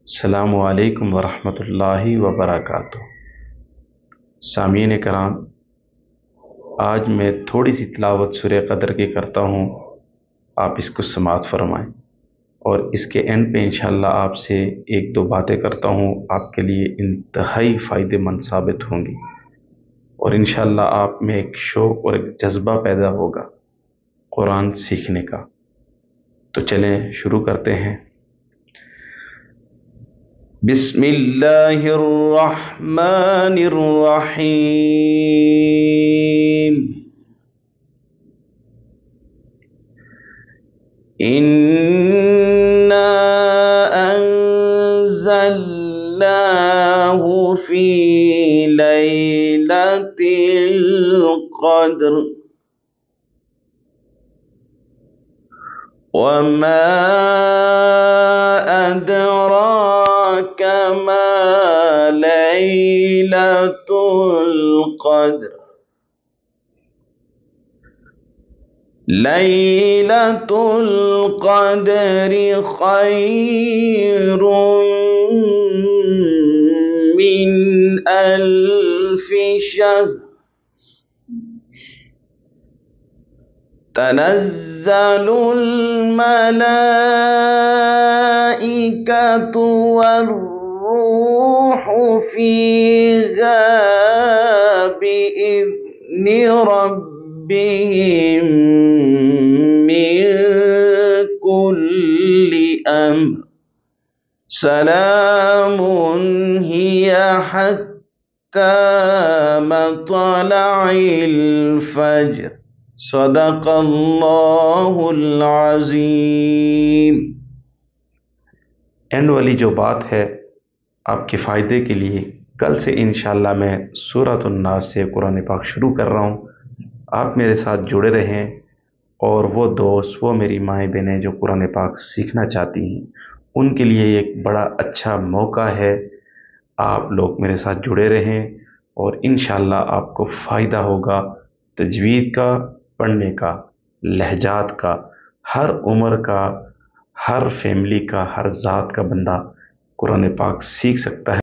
अस्सलामु अलैकुम वरहमतुल्लाहि वबरकातुहू। सामीन कराम, आज मैं थोड़ी सी तिलावत सूरह क़द्र की करता हूँ। आप इसको समाअत फरमाएँ और इसके एंड पे इंशाअल्लाह आपसे एक दो बातें करता हूँ, आपके लिए इंतहाई फ़ायदेमंद साबित होंगी और इंशाअल्लाह आप में एक शौक़ और एक जज्बा पैदा होगा कुरान सीखने का। तो चलें शुरू करते हैं। बिस्मिल्लाहिर्रहमानिर्रहीम। इन्ना अंज़लनाहु फ़ी लैलतिल क़द्र वमा अदराक मा लैलतुल क़द्र। लैलतुल क़द्रि ख़ैरुम मिन अल्फ़ि शहर। तनज़्ज़लुल मलाइकतु वर्रूहु फ़ीहा बिइज़्नि रब्बिहिम मिन कुल्लि अम्र। सलामुन हिया हत्ता मत्लइल फ़ज्र। सदक़ल्लाहुल अज़ीम। एंड वाली जो बात है आपके फ़ायदे के लिए, कल से इंशाअल्लाह मैं सूरतुन नास से कुरान पाक शुरू कर रहा हूँ। आप मेरे साथ जुड़े रहें और वो दोस्त, वो मेरी माएँ बहनें जो कुरान पाक सीखना चाहती हैं, उनके लिए एक बड़ा अच्छा मौका है। आप लोग मेरे साथ जुड़े रहें और इंशाअल्लाह आपको फ़ायदा होगा तजवीद का, पढ़ने का, लहजात का। हर उम्र का, हर फैमिली का, हर ज़ात का बंदा कुरान पाक सीख सकता है।